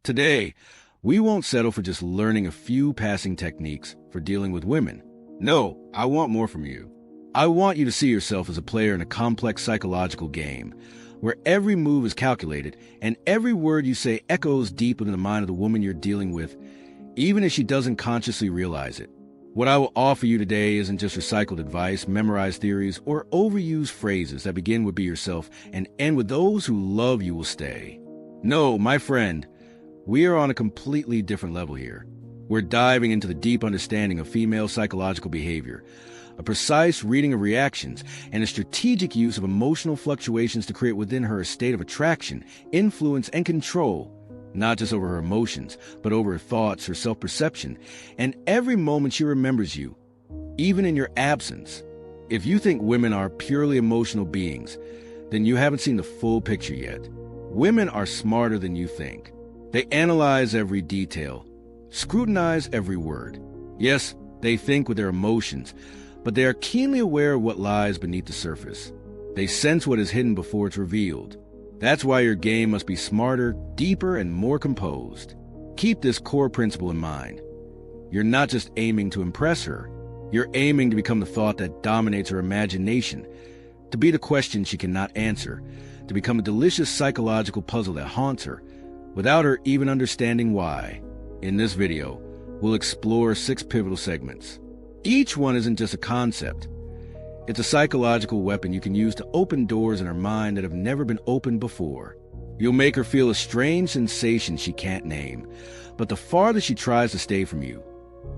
Today, we won't settle for just learning a few passing techniques for dealing with women. No, I want more from you. I want you to see yourself as a player in a complex psychological game, where every move is calculated and every word you say echoes deep within the mind of the woman you're dealing with, even if she doesn't consciously realize it. What I will offer you today isn't just recycled advice, memorized theories, or overused phrases that begin with "be yourself" and end with "those who love you will stay." No, my friend, we are on a completely different level here. We're diving into the deep understanding of female psychological behavior, a precise reading of reactions, and a strategic use of emotional fluctuations to create within her a state of attraction, influence, and control, not just over her emotions, but over her thoughts, her self-perception, and every moment she remembers you, even in your absence. If you think women are purely emotional beings, then you haven't seen the full picture yet. Women are smarter than you think. They analyze every detail, scrutinize every word. Yes, they think with their emotions, but they are keenly aware of what lies beneath the surface. They sense what is hidden before it's revealed. That's why your game must be smarter, deeper, and more composed. Keep this core principle in mind. You're not just aiming to impress her. You're aiming to become the thought that dominates her imagination, to be the question she cannot answer, to become a delicious psychological puzzle that haunts her, without her even understanding why. In this video, we'll explore 6 pivotal segments. Each one isn't just a concept. It's a psychological weapon you can use to open doors in her mind that have never been opened before. You'll make her feel a strange sensation she can't name, but the farther she tries to stay from you,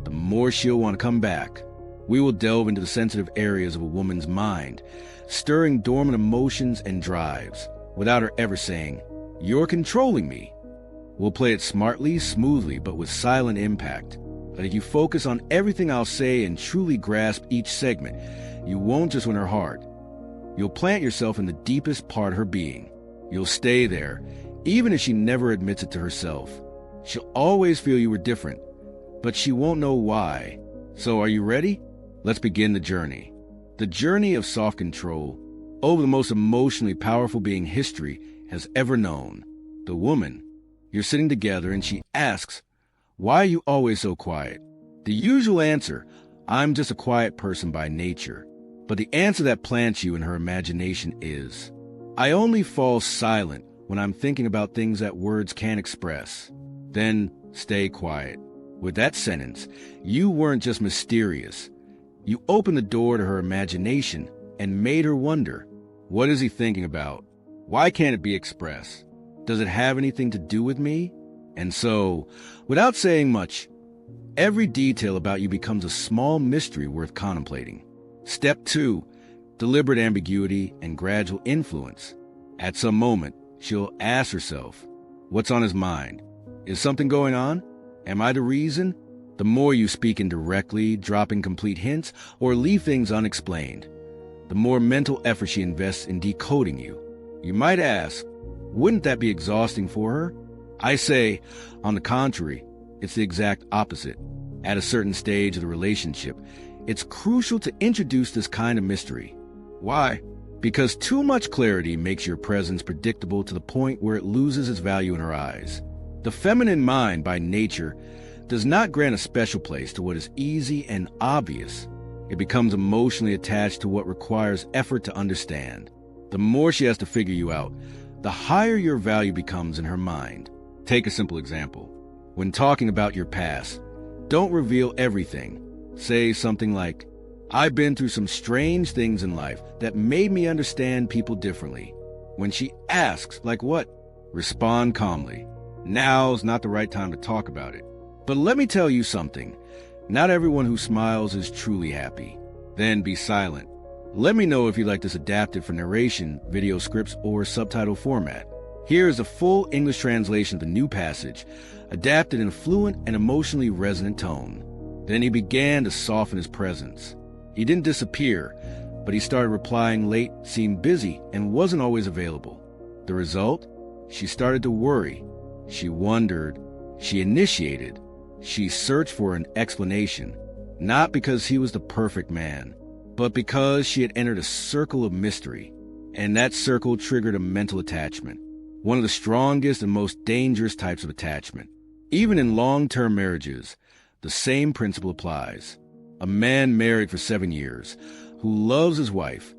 the more she'll want to come back. We will delve into the sensitive areas of a woman's mind, stirring dormant emotions and drives, without her ever saying, "You're controlling me." We'll play it smartly, smoothly, but with silent impact. But if you focus on everything I'll say and truly grasp each segment, you won't just win her heart. You'll plant yourself in the deepest part of her being. You'll stay there, even if she never admits it to herself. She'll always feel you were different, but she won't know why. So are you ready? Let's begin the journey. The journey of soft control over the most emotionally powerful being history has ever known. The woman. You're sitting together and she asks, "Why are you always so quiet?" The usual answer, "I'm just a quiet person by nature." But the answer that plants you in her imagination is, "I only fall silent when I'm thinking about things that words can't express." Then stay quiet. With that sentence, you weren't just mysterious. You opened the door to her imagination and made her wonder, what is he thinking about? Why can't it be expressed? Does it have anything to do with me? And so, without saying much, every detail about you becomes a small mystery worth contemplating. Step 2, deliberate ambiguity and gradual influence. At some moment, she'll ask herself, what's on his mind? Is something going on? Am I the reason? The more you speak indirectly, dropping complete hints, or leave things unexplained, the more mental effort she invests in decoding you. You might ask, wouldn't that be exhausting for her? I say, on the contrary, it's the exact opposite. At a certain stage of the relationship, it's crucial to introduce this kind of mystery. Why? Because too much clarity makes your presence predictable to the point where it loses its value in her eyes. The feminine mind, by nature, does not grant a special place to what is easy and obvious. It becomes emotionally attached to what requires effort to understand. The more she has to figure you out, the higher your value becomes in her mind. Take a simple example. When talking about your past, don't reveal everything. Say something like, "I've been through some strange things in life that made me understand people differently." When she asks, like what? Respond calmly. Now's not the right time to talk about it. But let me tell you something. Not everyone who smiles is truly happy. Then be silent. Let me know if you'd like this adapted for narration, video scripts, or subtitle format. Here is a full English translation of the new passage, adapted in a fluent and emotionally resonant tone. Then he began to soften his presence. He didn't disappear, but he started replying late, seemed busy, and wasn't always available. The result? She started to worry. She wondered. She initiated. She searched for an explanation, not because he was the perfect man, but because she had entered a circle of mystery, and that circle triggered a mental attachment. one of the strongest and most dangerous types of attachment. Even in long-term marriages, the same principle applies. A man married for 7 years, who loves his wife,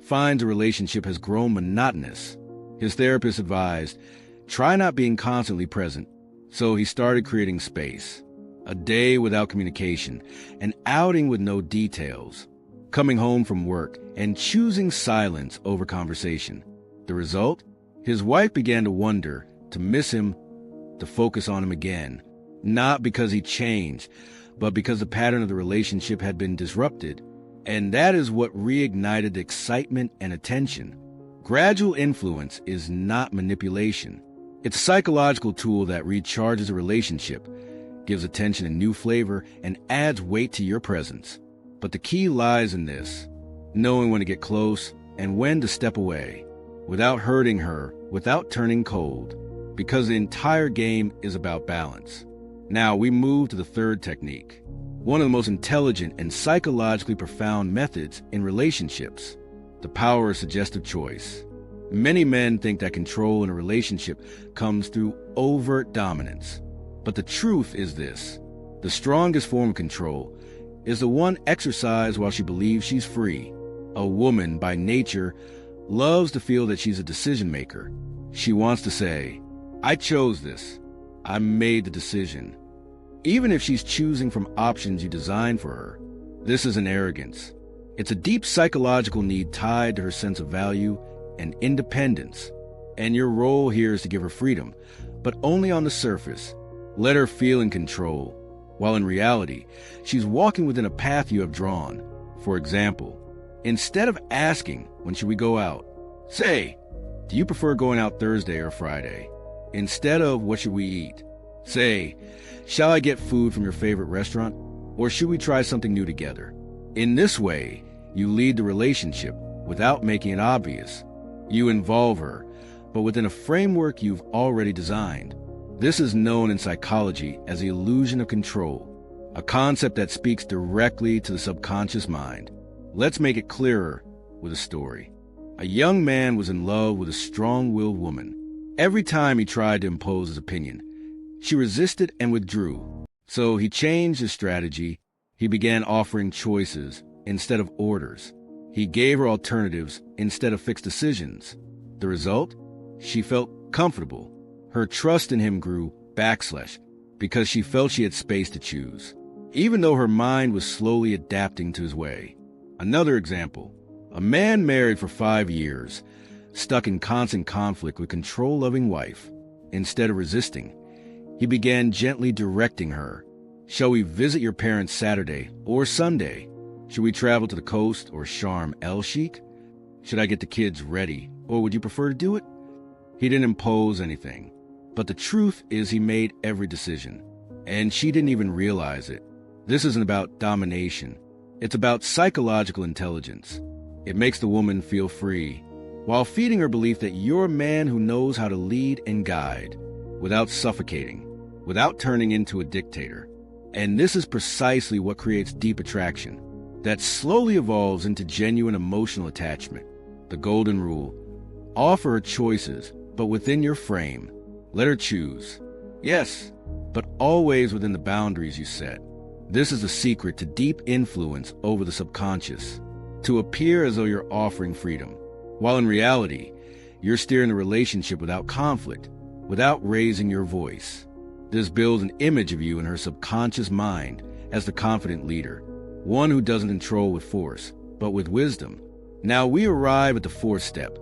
finds a relationship has grown monotonous. His therapist advised, try not being constantly present. So he started creating space. A day without communication, an outing with no details, coming home from work and choosing silence over conversation. The result? His wife began to wonder, to miss him, to focus on him again. Not because he changed, but because the pattern of the relationship had been disrupted. And that is what reignited excitement and attention. Gradual influence is not manipulation. It's a psychological tool that recharges a relationship, gives attention a new flavor, and adds weight to your presence. But the key lies in this, knowing when to get close and when to step away, without hurting her, without turning cold, because the entire game is about balance. Now we move to the third technique, one of the most intelligent and psychologically profound methods in relationships, the power of suggestive choice. Many men think that control in a relationship comes through overt dominance. But the truth is this: the strongest form of control is the one exercised while she believes she's free. A woman, by nature, loves to feel that she's a decision maker. She wants to say, I chose this. I made the decision. Even if she's choosing from options you designed for her. This isn't arrogance. It's a deep psychological need tied to her sense of value and independence. And your role here is to give her freedom, but only on the surface. Let her feel in control, while in reality, she's walking within a path you have drawn. For example, instead of asking, when should we go out? Say, do you prefer going out Thursday or Friday? Instead of, what should we eat? Say, shall I get food from your favorite restaurant? Or should we try something new together? In this way, you lead the relationship without making it obvious. You involve her, but within a framework you've already designed. This is known in psychology as the illusion of control, a concept that speaks directly to the subconscious mind. Let's make it clearer with a story. A young man was in love with a strong-willed woman. Every time he tried to impose his opinion, she resisted and withdrew. So he changed his strategy. He began offering choices instead of orders. He gave her alternatives instead of fixed decisions. The result? She felt comfortable. Her trust in him grew because she felt she had space to choose, even though her mind was slowly adapting to his way. Another example, a man married for 5 years, stuck in constant conflict with control-loving wife. Instead of resisting, he began gently directing her. Shall we visit your parents Saturday or Sunday? Should we travel to the coast or Sharm el-Sheikh? Should I get the kids ready, or would you prefer to do it? He didn't impose anything. But the truth is he made every decision, and she didn't even realize it. This isn't about domination. It's about psychological intelligence. It makes the woman feel free, while feeding her belief that you're a man who knows how to lead and guide, without suffocating, without turning into a dictator. And this is precisely what creates deep attraction, that slowly evolves into genuine emotional attachment. The golden rule: offer her choices, but within your frame. Let her choose. Yes, but always within the boundaries you set. This is the secret to deep influence over the subconscious, to appear as though you're offering freedom, while in reality, you're steering the relationship without conflict, without raising your voice. This builds an image of you in her subconscious mind as the confident leader, one who doesn't control with force, but with wisdom. Now we arrive at the fourth step,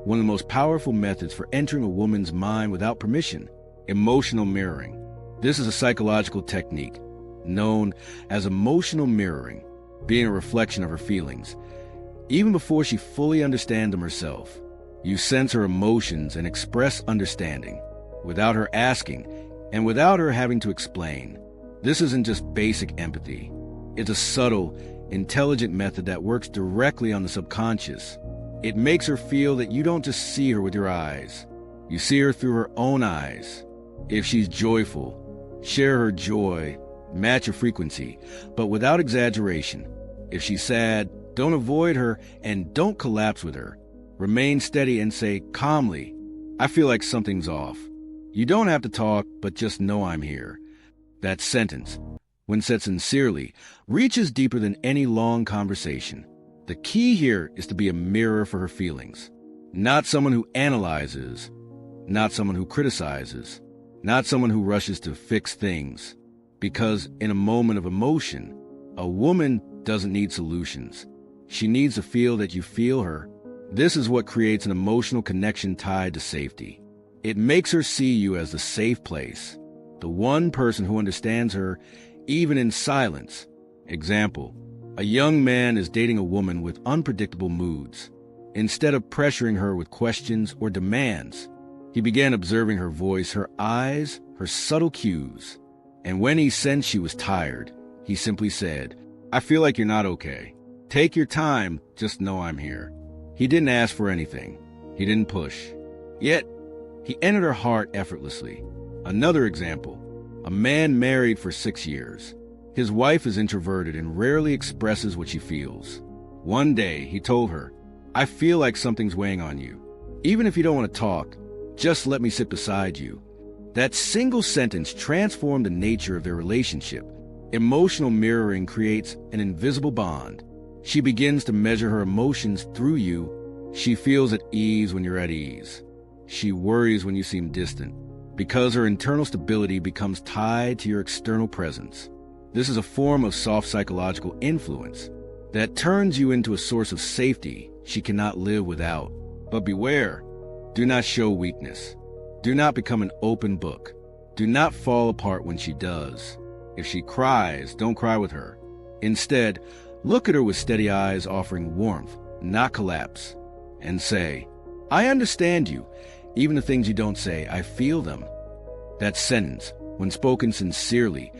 one of the most powerful methods for entering a woman's mind without permission: emotional mirroring. This is a psychological technique known as emotional mirroring, being a reflection of her feelings. Even before she fully understands them herself, you sense her emotions and express understanding, without her asking and without her having to explain. This isn't just basic empathy. It's a subtle, intelligent method that works directly on the subconscious. It makes her feel that you don't just see her with your eyes. You see her through her own eyes. If she's joyful, share her joy, match her frequency, but without exaggeration. If she's sad, don't avoid her and don't collapse with her. Remain steady and say calmly, I feel like something's off. You don't have to talk, but just know I'm here. That sentence, when said sincerely, reaches deeper than any long conversation. The key here is to be a mirror for her feelings. Not someone who analyzes, not someone who criticizes, not someone who rushes to fix things. Because in a moment of emotion, a woman doesn't need solutions. She needs to feel that you feel her. This is what creates an emotional connection tied to safety. It makes her see you as the safe place, the one person who understands her, even in silence. Example, a young man is dating a woman with unpredictable moods. Instead of pressuring her with questions or demands, he began observing her voice, her eyes, her subtle cues. And when he sensed she was tired, he simply said, "I feel like you're not okay. Take your time, just know I'm here." He didn't ask for anything. He didn't push. Yet, he entered her heart effortlessly. Another example, a man married for 6 years. His wife is introverted and rarely expresses what she feels. One day, he told her, "I feel like something's weighing on you. Even if you don't want to talk, just let me sit beside you." That single sentence transformed the nature of their relationship. Emotional mirroring creates an invisible bond. She begins to measure her emotions through you. She feels at ease when you're at ease. She worries when you seem distant, because her internal stability becomes tied to your external presence. This is a form of soft psychological influence that turns you into a source of safety she cannot live without. But beware, do not show weakness. Do not become an open book. Do not fall apart when she does. If she cries, don't cry with her. Instead, look at her with steady eyes, offering warmth, not collapse, and say, "I understand you. Even the things you don't say, I feel them." That sentence, when spoken sincerely,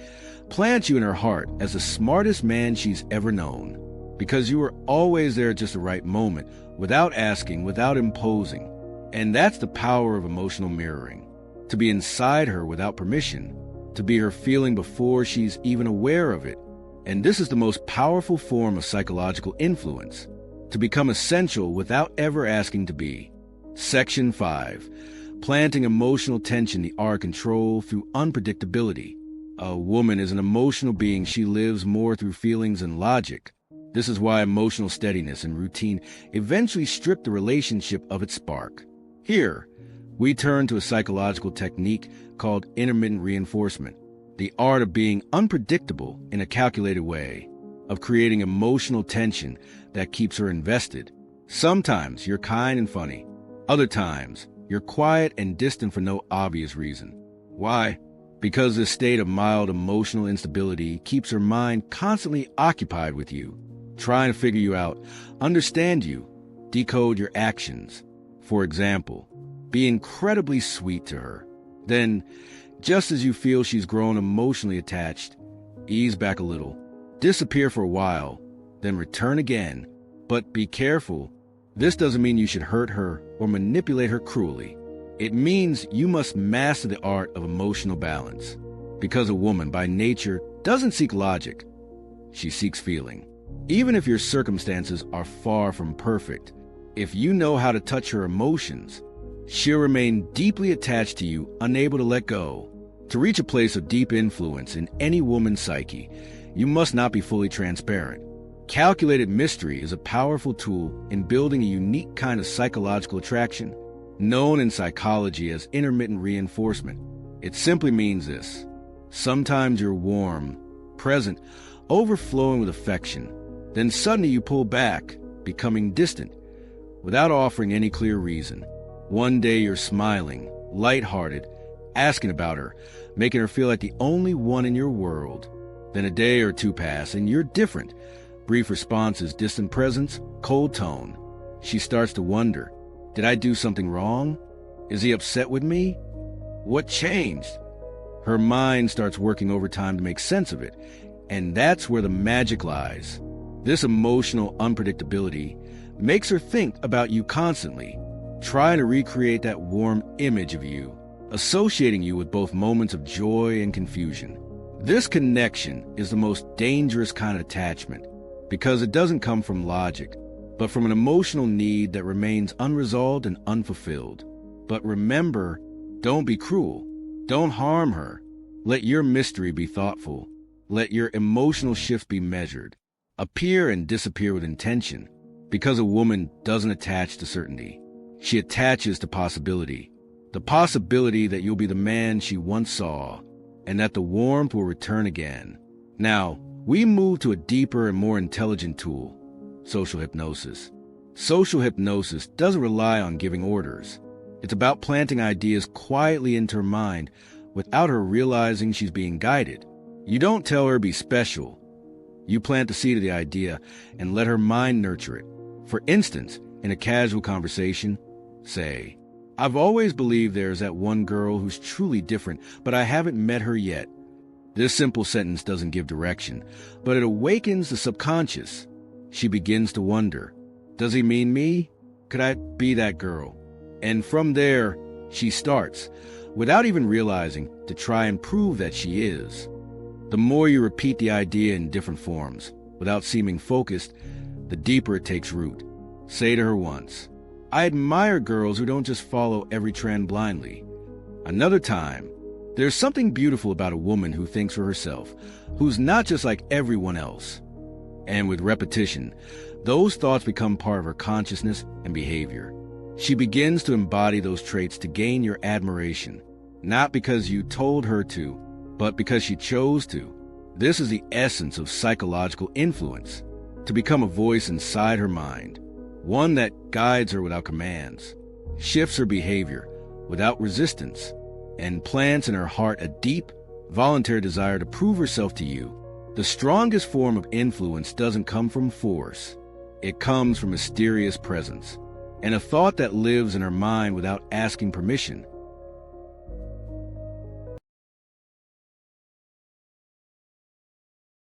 plants you in her heart as the smartest man she's ever known, because you were always there at just the right moment, without asking, without imposing. And that's the power of emotional mirroring. To be inside her without permission, to be her feeling before she's even aware of it. And this is the most powerful form of psychological influence, to become essential without ever asking to be. Section 5. Planting emotional tension, the art of control through unpredictability. A woman is an emotional being. She lives more through feelings and logic. This is why emotional steadiness and routine eventually strip the relationship of its spark. Here, we turn to a psychological technique called intermittent reinforcement, the art of being unpredictable in a calculated way, of creating emotional tension that keeps her invested. Sometimes you're kind and funny. Other times, you're quiet and distant for no obvious reason. Why? Because this state of mild emotional instability keeps her mind constantly occupied with you, trying to figure you out, understand you, decode your actions. For example, be incredibly sweet to her. Then, just as you feel she's grown emotionally attached, ease back a little, disappear for a while, then return again. But be careful. This doesn't mean you should hurt her or manipulate her cruelly. It means you must master the art of emotional balance. Because a woman, by nature, doesn't seek logic. She seeks feeling. Even if your circumstances are far from perfect, if you know how to touch her emotions, she'll remain deeply attached to you, unable to let go. To reach a place of deep influence in any woman's psyche, you must not be fully transparent. Calculated mystery is a powerful tool in building a unique kind of psychological attraction, known in psychology as intermittent reinforcement. It simply means this: sometimes you're warm, present, overflowing with affection. Then suddenly you pull back, becoming distant, without offering any clear reason. One day you're smiling, lighthearted, asking about her, making her feel like the only one in your world. Then a day or two pass and you're different. Brief responses, distant presence, cold tone. She starts to wonder, did I do something wrong? Is he upset with me? What changed? Her mind starts working overtime to make sense of it. And that's where the magic lies. This emotional unpredictability makes her think about you constantly, trying to recreate that warm image of you, associating you with both moments of joy and confusion. This connection is the most dangerous kind of attachment because it doesn't come from logic, but from an emotional need that remains unresolved and unfulfilled. But remember, don't be cruel. Don't harm her. Let your mystery be thoughtful. Let your emotional shift be measured. Appear and disappear with intention. Because a woman doesn't attach to certainty. She attaches to possibility. The possibility that you'll be the man she once saw, and that the warmth will return again. Now, we move to a deeper and more intelligent tool, social hypnosis. Social hypnosis doesn't rely on giving orders. It's about planting ideas quietly into her mind without her realizing she's being guided. You don't tell her to be special. You plant the seed of the idea and let her mind nurture it. For instance, in a casual conversation, say, "I've always believed there's that one girl who's truly different, but I haven't met her yet." This simple sentence doesn't give direction, but it awakens the subconscious. She begins to wonder, does he mean me? Could I be that girl? And from there, she starts, without even realizing, to try and prove that she is. The more you repeat the idea in different forms, without seeming focused, the deeper it takes root. Say to her once, "I admire girls who don't just follow every trend blindly." Another time, "There's something beautiful about a woman who thinks for herself, who's not just like everyone else." And with repetition, those thoughts become part of her consciousness and behavior. She begins to embody those traits to gain your admiration, not because you told her to, but because she chose to. This is the essence of psychological influence, to become a voice inside her mind, one that guides her without commands, shifts her behavior without resistance, and plants in her heart a deep, voluntary desire to prove herself to you. The strongest form of influence doesn't come from force. It comes from mysterious presence, and a thought that lives in her mind without asking permission.